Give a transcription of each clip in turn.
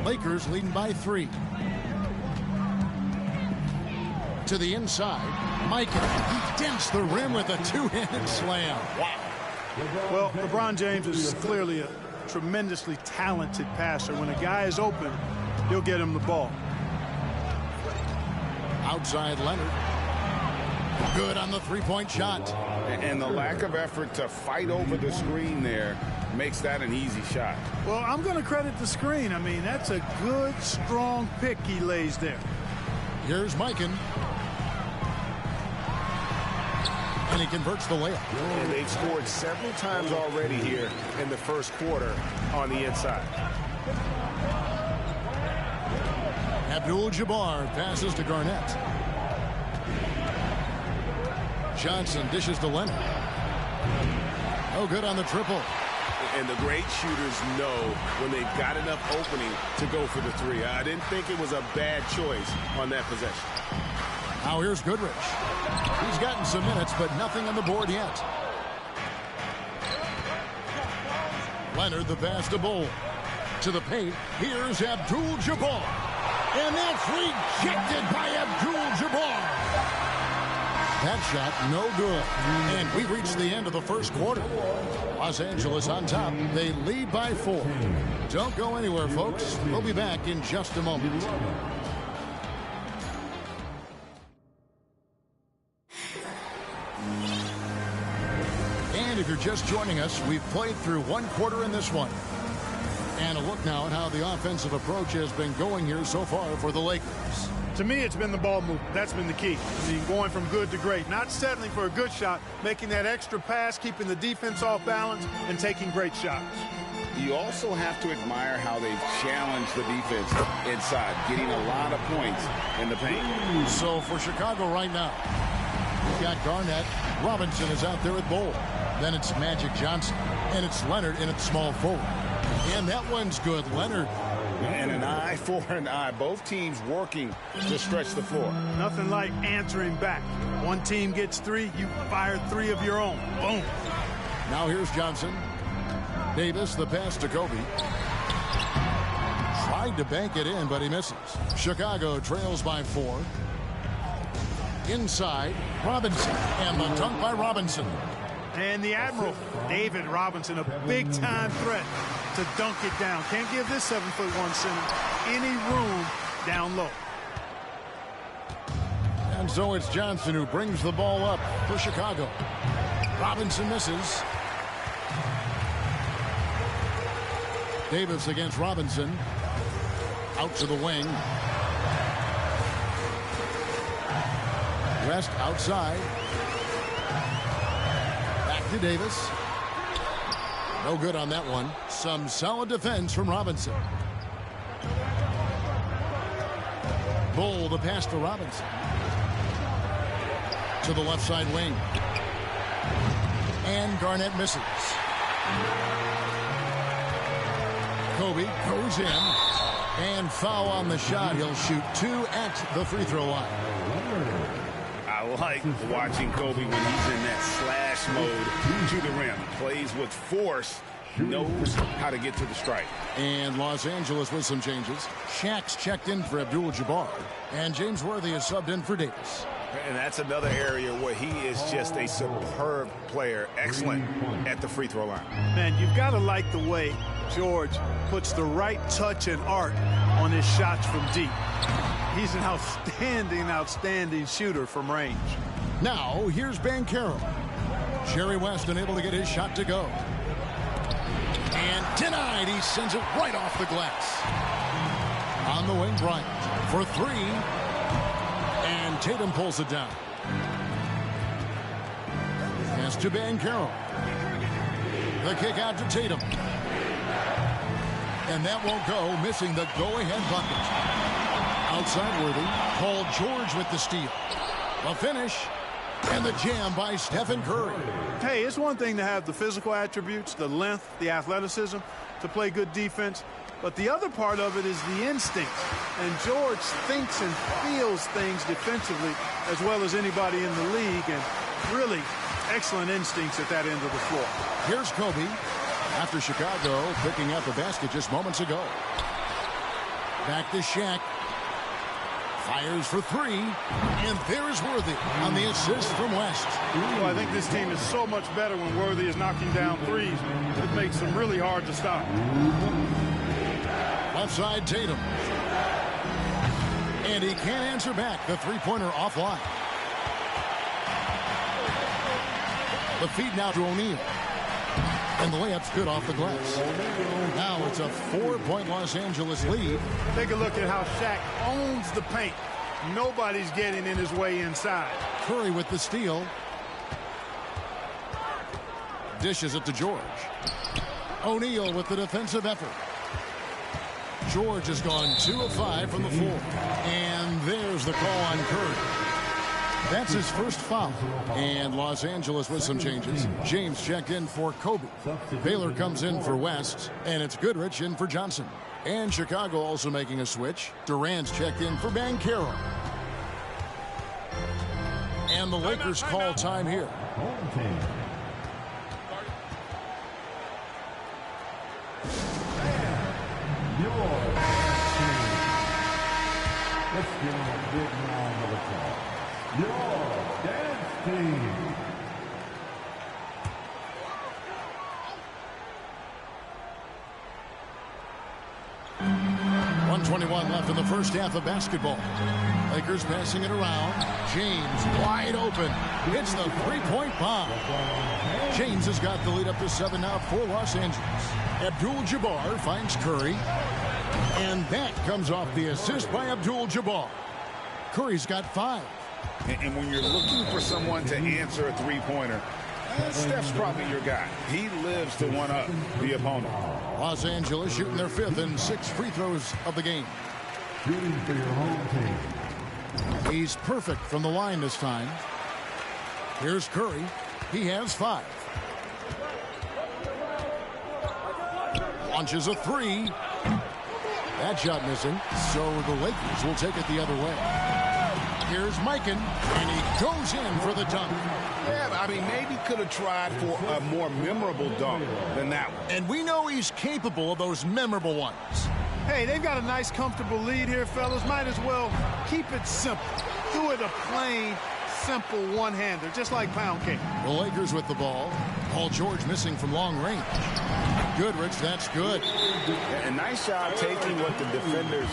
Lakers leading by 3. To the inside, Mike, he dents the rim with a two-handed slam. Wow. Well, LeBron James is clearly a tremendously talented passer. When a guy is open, he'll get him the ball. Outside Leonard. Good on the three-point shot. And the lack of effort to fight over the screen there makes that an easy shot. Well, I'm going to credit the screen. I mean, that's a good, strong pick he lays there. Here's Mikan. And he converts the layup. And they've scored several times already here in the first quarter on the inside. Abdul-Jabbar passes to Garnett. Johnson dishes to Leonard. Oh, good on the triple. And the great shooters know when they've got enough opening to go for the three. I didn't think it was a bad choice on that possession. Now here's Goodrich. He's gotten some minutes, but nothing on the board yet. Leonard, the pass to Bull. To the paint, here's Abdul-Jabbar. And that's rejected by Abdul-Jabbar. That shot, no good. And we reached the end of the first quarter. Los Angeles on top. They lead by 4. Don't go anywhere, folks. We'll be back in just a moment. And if you're just joining us, we've played through one quarter in this one. And a look now at how the offensive approach has been going here so far for the Lakers. To me, it's been the ball movement. That's been the key. I mean, going from good to great. Not settling for a good shot, making that extra pass, keeping the defense off balance, and taking great shots. You also have to admire how they've challenged the defense inside, getting a lot of points in the paint. So for Chicago right now, we've got Garnett. Robinson is out there at Bull. Then it's Magic Johnson. And it's Leonard in at small forward. And that one's good. Leonard. And an eye for an eye. Both teams working to stretch the floor. Nothing like answering back. One team gets 3, you fire 3 of your own. Boom. Now here's Johnson. Davis, the pass to Kobe. Tried to bank it in, but he misses. Chicago trails by 4. Inside, Robinson. And the dunk by Robinson. And the Admiral, David Robinson, a big-time threat to dunk it down. Can't give this 7'1" center any room down low. And so it's Johnson who brings the ball up for Chicago. Robinson misses. Davis against Robinson. Out to the wing. West outside. Back to Davis. No good on that one. Some solid defense from Robinson. Bull, the pass to Robinson. To the left side wing. And Garnett misses. Kobe goes in. And foul on the shot. He'll shoot 2 at the free throw line. I like watching Kobe when he's in that slash mode to the rim. Plays with force, knows how to get to the strike. And Los Angeles with some changes. Shaq's checked in for Abdul-Jabbar. And James Worthy is subbed in for Davis. And that's another area where he is just a superb player. Excellent at the free throw line. Man, you've got to like the way George puts the right touch and art on his shots from deep. He's an outstanding shooter from range. Now, here's Banchero. Jerry West unable to get his shot to go. And denied. He sends it right off the glass. On the wing, Bryant for 3. And Tatum pulls it down. Pass to Banchero. The kick out to Tatum. And that won't go, missing the go-ahead bucket. Outside Worthy. Paul George with the steal. A finish. And the jam by Stephen Curry. Hey, it's one thing to have the physical attributes, the length, the athleticism, to play good defense. But the other part of it is the instinct. And George thinks and feels things defensively as well as anybody in the league. And really excellent instincts at that end of the floor. Here's Kobe after Chicago picking up the basket just moments ago. Back to Shaq. Fires for three. And there's Worthy on the assist from West. Well, I think this team is so much better when Worthy is knocking down threes. It makes them really hard to stop. Left side, Tatum. And he can't answer back. The three-pointer offline. The feed now to O'Neal. And the layup's good off the glass. Now it's a 4-point Los Angeles lead. Take a look at how Shaq owns the paint. Nobody's getting in his way inside. Curry with the steal. Dishes it to George. O'Neal with the defensive effort. George has gone 2 of 5 from the floor. And there's the call on Curry. That's his first foul. And Los Angeles with some changes. James checked in for Kobe. Baylor comes in for West. And it's Goodrich in for Johnson. And Chicago also making a switch. Durant's checked in for Banchero. And the Lakers call time here. Let's give him a big round of applause. Your dance team. .121 left in the first half of basketball. Lakers passing it around. James wide open. Hits the three-point bomb. James has got the lead up to 7 now for Los Angeles. Abdul-Jabbar finds Curry. And that comes off the assist by Abdul-Jabbar. Curry's got 5. And when you're looking for someone to answer a three-pointer, Steph's probably your guy. He lives to one-up the opponent. Los Angeles shooting their 5th and 6th free throws of the game. Shooting for your home team. He's perfect from the line this time. Here's Curry. He has 5. Launches a 3. That shot missing, so the Lakers will take it the other way. Here's Mikan, and he goes in for the dunk. Yeah, I mean, maybe could have tried for a more memorable dunk than that one. And we know he's capable of those memorable ones. Hey, they've got a nice, comfortable lead here, fellas. Might as well keep it simple. Do it a plain, simple one-hander, just like pound cake. The Lakers with the ball. Paul George missing from long range. Goodrich, that's good. A nice job taking what the defenders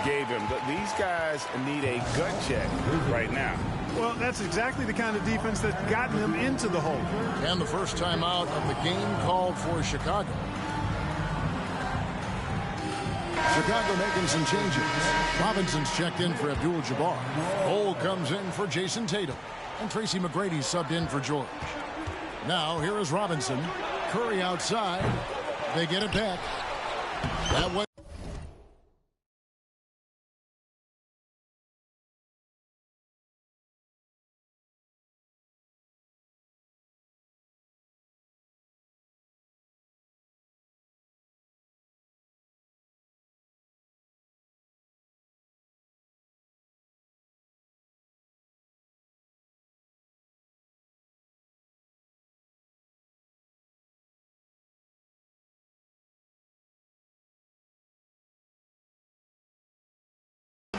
gave him. But these guys need a gut check right now. Well, that's exactly the kind of defense that's gotten them into the hole. And the first time out of the game called for Chicago. Chicago making some changes. Robinson's checked in for Abdul-Jabbar. Cole comes in for Jason Tatum. And Tracy McGrady subbed in for George. Now, here is Robinson. Curry outside. They get it back. That way.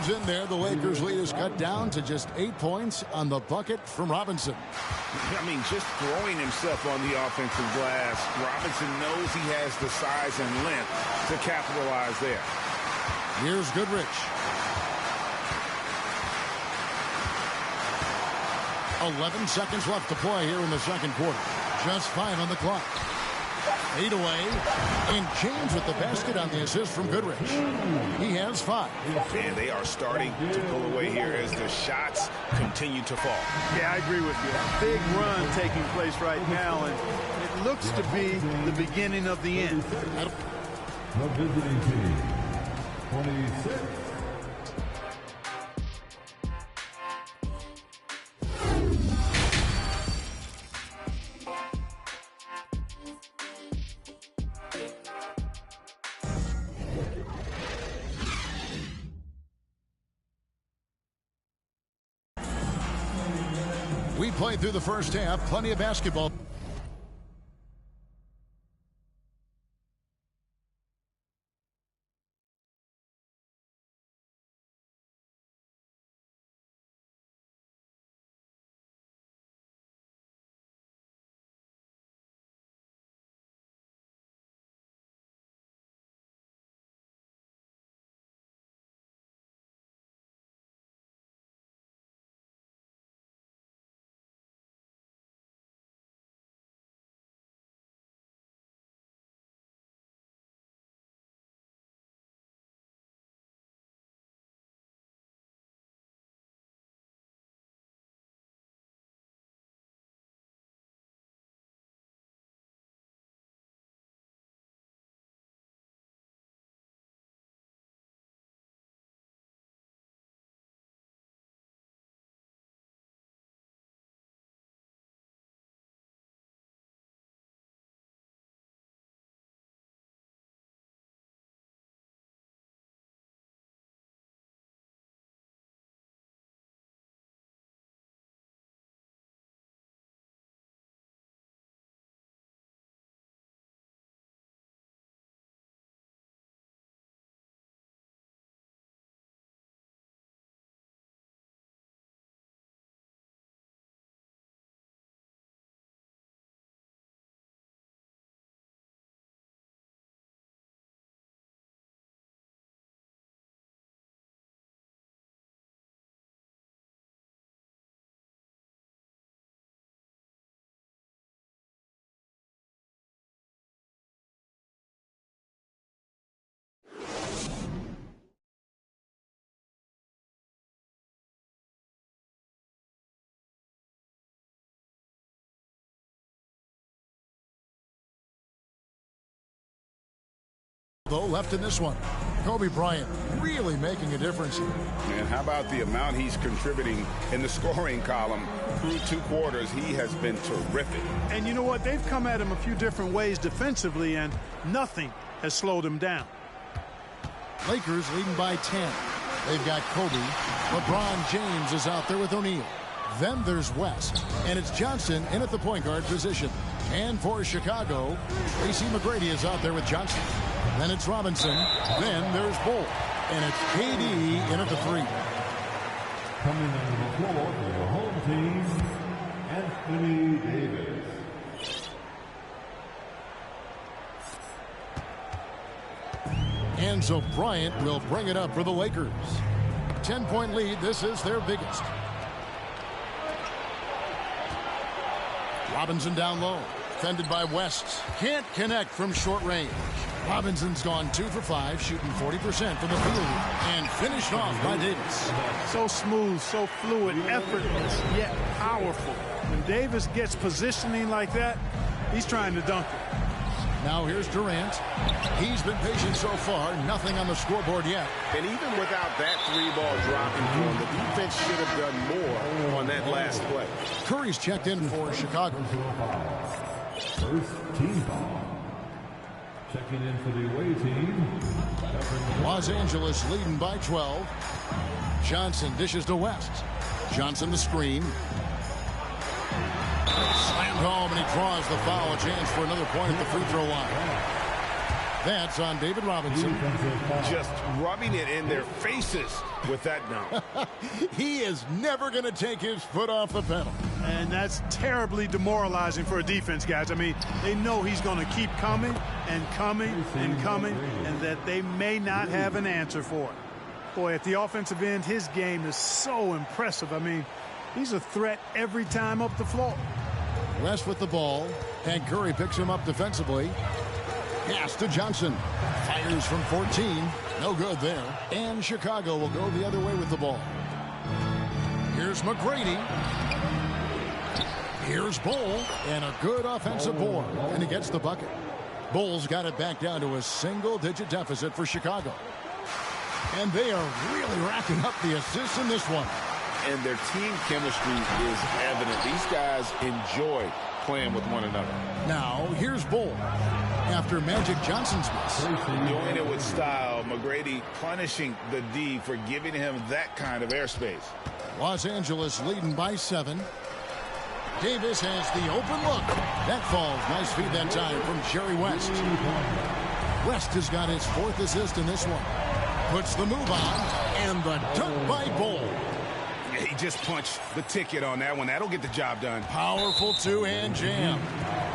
In there, the Lakers lead is cut down to just 8 points on the bucket from Robinson. I mean, just throwing himself on the offensive glass, Robinson knows he has the size and length to capitalize there. Here's Goodrich. 11 seconds left to play here in the second quarter. Just 5 on the clock. 8 away, and James with the basket on the assist from Goodrich. He has 5. And they are starting to pull away here as the shots continue to fall. Yeah, I agree with you. Big run taking place right now, and it looks to be the beginning of the end. The visiting team, 26. We played through the first half. Plenty of basketball. though, left in this one. Kobe Bryant really making a difference here. And how about the amount he's contributing in the scoring column through 2 quarters? He has been terrific. And you know what? They've come at him a few different ways defensively, and nothing has slowed him down. Lakers leading by 10. They've got Kobe. LeBron James is out there with O'Neal. Then there's West, and it's Johnson in at the point guard position. And for Chicago, Tracy McGrady is out there with Johnson. Then it's Robinson. Then there's Bull. And it's KD in at the 3. Coming into the floor for the home team, Anthony Davis. And so Bryant will bring it up for the Lakers. 10-point lead. This is their biggest. Robinson down low. Defended by West. Can't connect from short range. Robinson's gone 2 for 5, shooting 40% from the field. And finished off by Davis. So smooth, so fluid, effortless, yet powerful. When Davis gets positioning like that, he's trying to dunk it. Now here's Durant. He's been patient so far. Nothing on the scoreboard yet. And even without that 3-ball dropping for him, the defense should have done more on that last play. Curry's checked in for Chicago. First team foul. Checking in for the away team. Los Angeles leading by 12. Johnson dishes to West. Johnson the screen. Slammed home, and he draws the foul. A chance for another point at the free throw line. That's on David Robinson. Just rubbing it in their faces with that dunk. He is never going to take his foot off the pedal. And that's terribly demoralizing for a defense, guys. I mean, they know he's going to keep coming and coming and coming, and that they may not have an answer for it. Boy, at the offensive end, his game is so impressive. I mean, he's a threat every time up the floor. West with the ball, and Curry picks him up defensively. Pass to Johnson. Fires from 14. No good there. And Chicago will go the other way with the ball. Here's McGrady. Here's Bull. And a good offensive board. And he gets the bucket. Bull's got it back down to a single-digit deficit for Chicago. And they are really racking up the assists in this one. And their team chemistry is evident. These guys enjoy playing with one another. Now, here's Bull. After Magic Johnson's miss. Doing it with style. McGrady punishing the D for giving him that kind of airspace. Los Angeles leading by 7. Davis has the open look. That falls. Nice feed that time from Jerry West. West has got his 4th assist in this one. Puts the move on. And the dunk by Bull. He just punched the ticket on that one. That'll get the job done. Powerful 2-hand jam.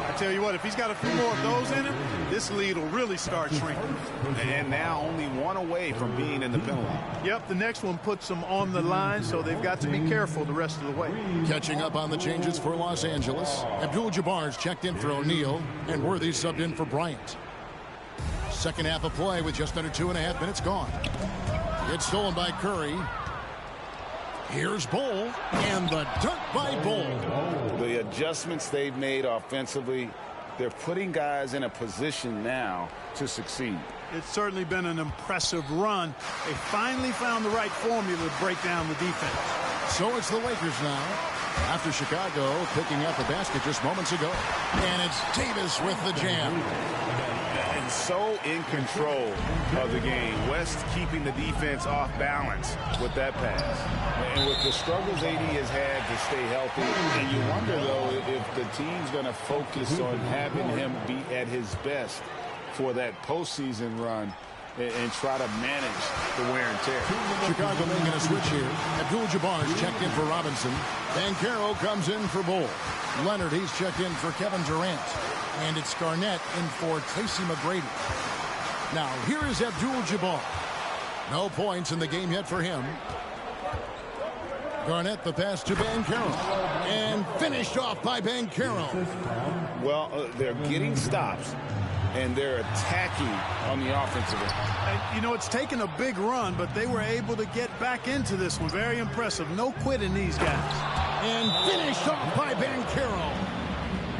I tell you what, if he's got a few more of those in him, this lead will really start shrinking. And now only 1 away from being in the penalty. Yep, the next one puts them on the line, so they've got to be careful the rest of the way. Catching up on the changes for Los Angeles. Abdul-Jabbar's checked in for O'Neal, and Worthy subbed in for Bryant. Second half of play with just under 2.5 minutes gone. It's stolen by Curry. Here's Bull, and the dunk by Bull. The adjustments they've made offensively, they're putting guys in a position now to succeed. It's certainly been an impressive run. They finally found the right formula to break down the defense. So it's the Lakers now, after Chicago picking up a basket just moments ago. And it's Davis with the jam. And so in control of the game. West keeping the defense off balance with that pass. And with the struggles AD has had to stay healthy, and you wonder, though, if the team's going to focus on having him be at his best for that postseason run and try to manage the wear and tear. Chicago making a switch here. Abdul-Jabbar's checked in for Robinson. Banchero comes in for Bull. Leonard, he's checked in for Kevin Durant. And it's Garnett in for Tracy McGrady. Now, here is Abdul-Jabbar. No points in the game yet for him. Garnett the pass to Banchero. And finished off by Banchero. Well, they're getting stops, and they're attacking on the offensive end. And, you know, it's taken a big run, but they were able to get back into this one. Very impressive. No quitting these guys. And finished off by Banchero.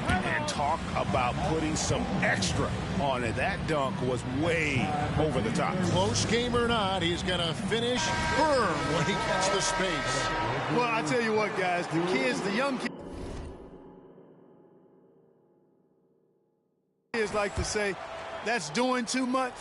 And talk about putting some extra on it. That dunk was way over the top. Close game or not, he's going to finish firm when he gets the space. Well, I tell you what, guys, the young kids like to say, that's doing too much.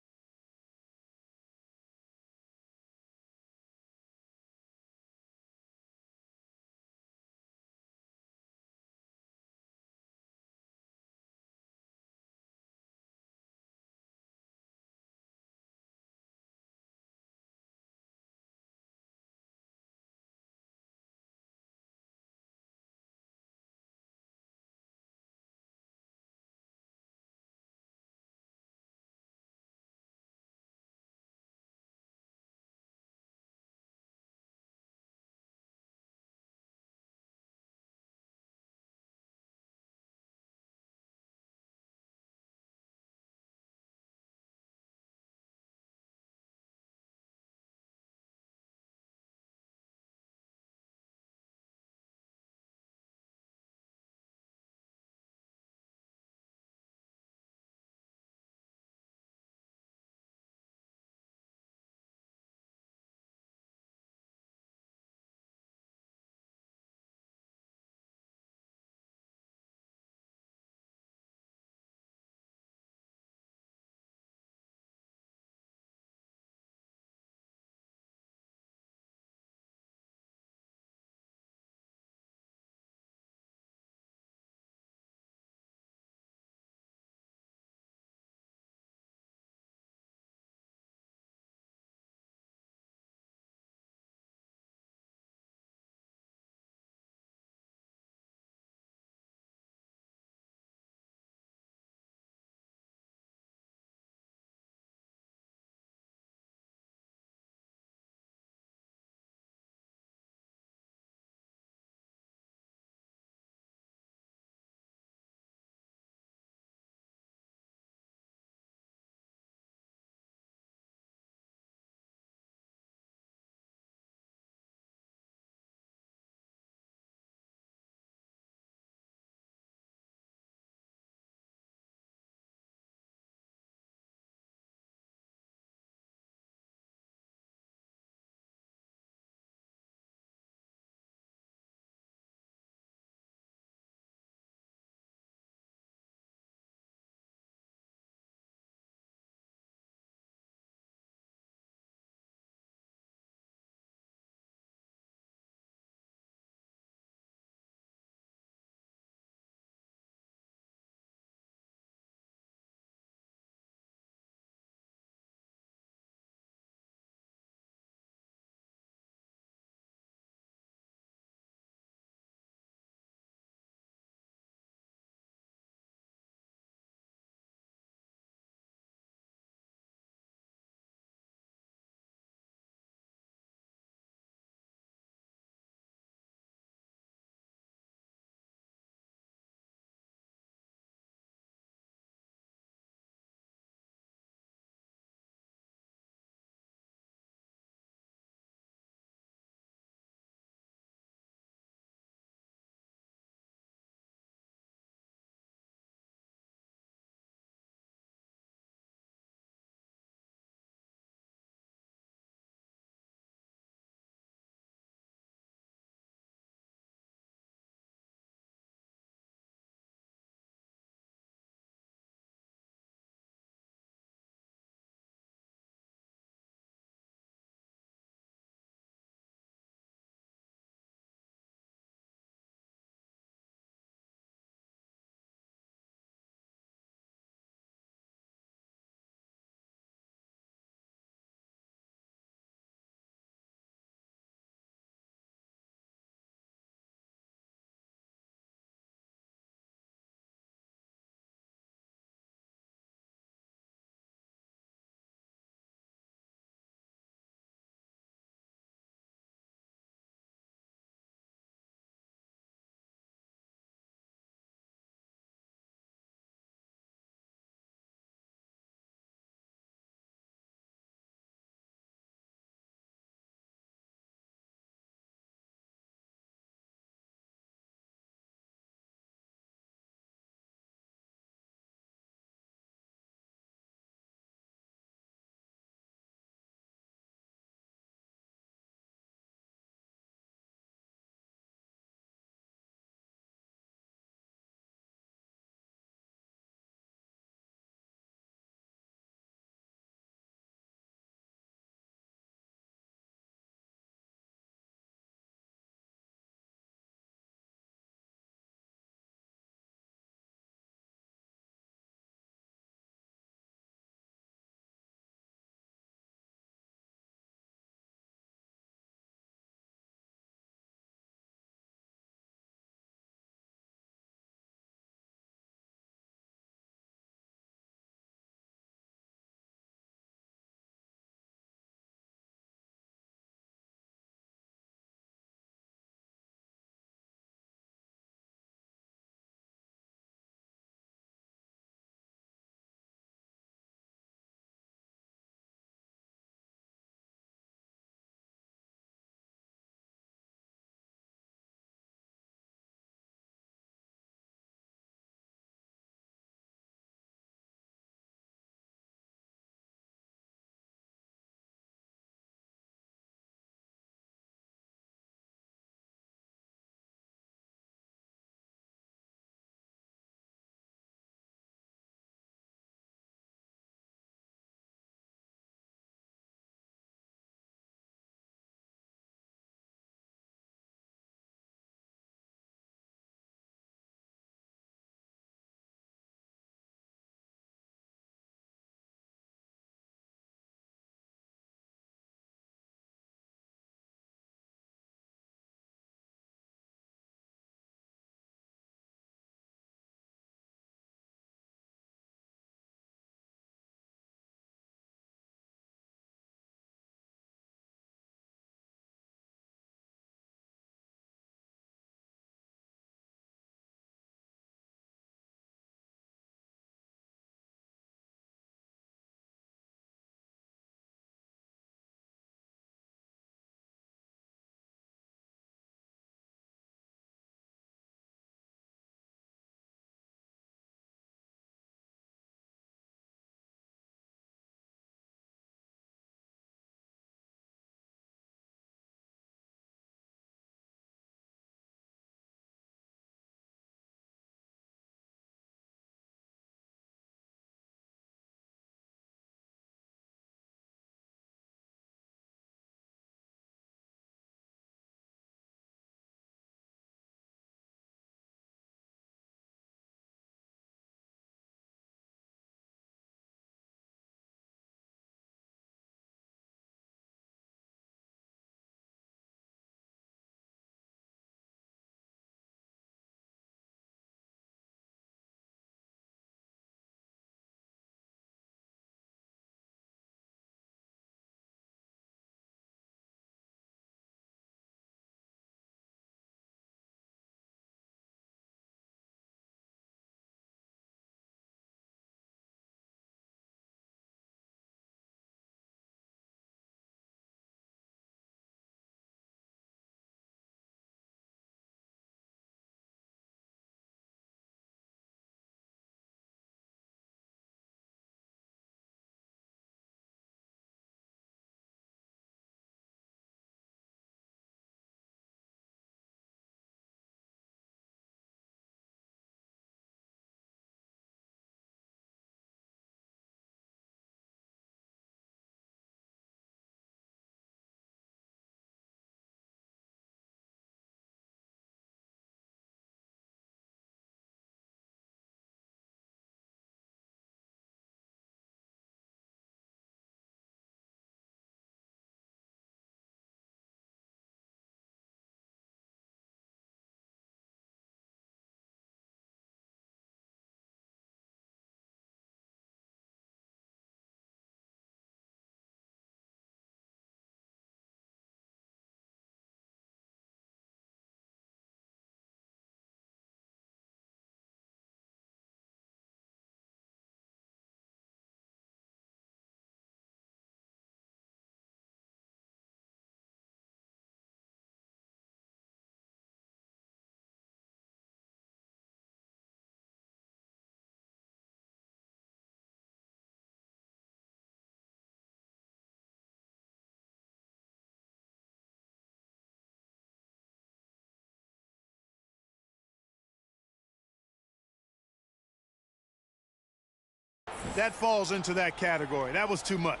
That falls into that category. That was too much.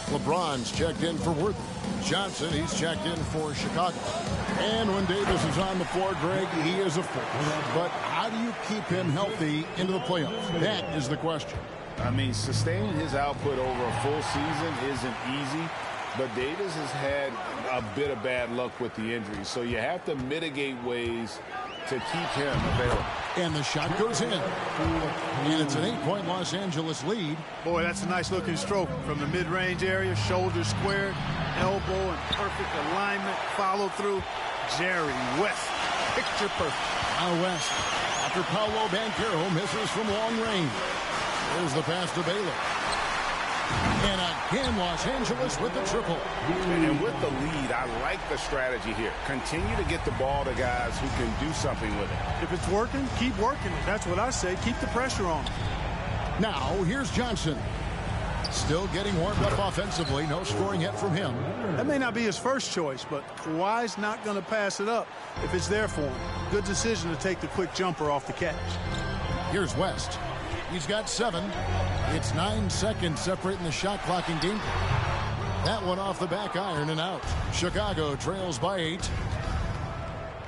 LeBron's checked in for Worthy. Johnson, he's checked in for Chicago. And when Davis is on the floor, Greg, he is a force. But how do you keep him healthy into the playoffs? That is the question. I mean, sustaining his output over a full season isn't easy, but Davis has had a bit of bad luck with the injuries. So you have to mitigate ways to keep him available. And the shot goes in. And it's an 8-point Los Angeles lead. Boy, that's a nice looking stroke from the mid-range area. Shoulder squared, elbow in perfect alignment, follow through. Jerry West, picture perfect. Now West, after Paolo Banchero misses from long range. There's the pass to Baylor. And again, Los Angeles with the triple. And with the lead, I like the strategy here. Continue to get the ball to guys who can do something with it. If it's working, keep working it. That's what I say. Keep the pressure on. Now, here's Johnson. Still getting warmed up offensively. No scoring yet from him. That may not be his first choice, but Kawhi's not going to pass it up if it's there for him. Good decision to take the quick jumper off the catch. Here's West. He's got 7. It's 9 seconds separating the shot clock and game clock. That one off the back iron and out. Chicago trails by 8.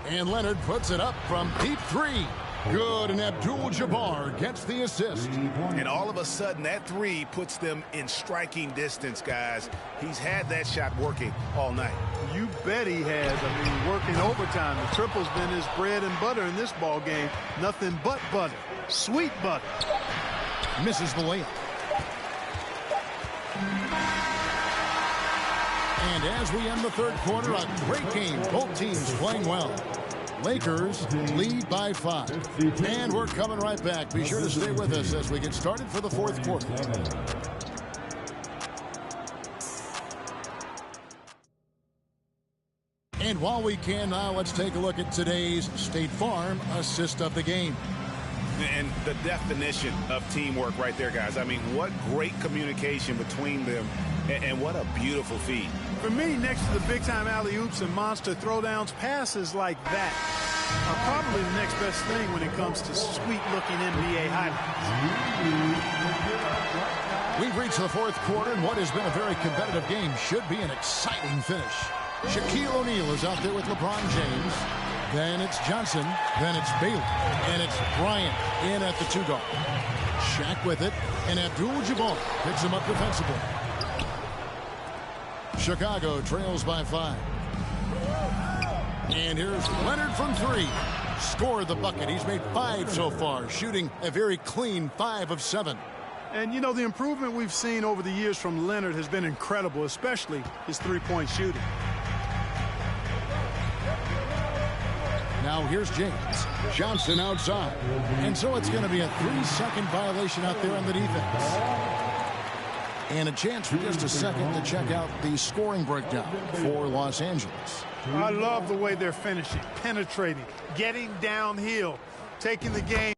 And Leonard puts it up from deep 3. Good, and Abdul-Jabbar gets the assist. And all of a sudden, that 3 puts them in striking distance, guys. He's had that shot working all night. You bet he has. I mean, working overtime. The triple's been his bread and butter in this ball game. Nothing but butter. Sweet butter. Misses the layup. And as we end the third quarter, a great game. Both teams playing well. Lakers lead by 5. And we're coming right back. Be sure to stay with us as we get started for the fourth quarter. And while we can now, let's take a look at today's State Farm assist of the game. And the definition of teamwork right there, guys. I mean, what great communication between them, and what a beautiful feed. For me, next to the big-time alley-oops and monster throwdowns, passes like that are probably the next best thing when it comes to sweet-looking NBA highlights. We've reached the fourth quarter, and what has been a very competitive game should be an exciting finish. Shaquille O'Neal is out there with LeBron James. Then it's Johnson. Then it's Baylor. And it's Bryant in at the 2 guard. Shaq with it. And Abdul-Jabbar picks him up defensively. Chicago trails by 5. And here's Leonard from 3. Scored the bucket. He's made 5 so far, shooting a very clean 5 of 7. And, you know, the improvement we've seen over the years from Leonard has been incredible, especially his three-point shooting. Now here's James. Johnson outside. And so it's going to be a 3-second violation out there on the defense. And a chance for just a second to check out the scoring breakdown for Los Angeles. I love the way they're finishing, penetrating, getting downhill, taking the game.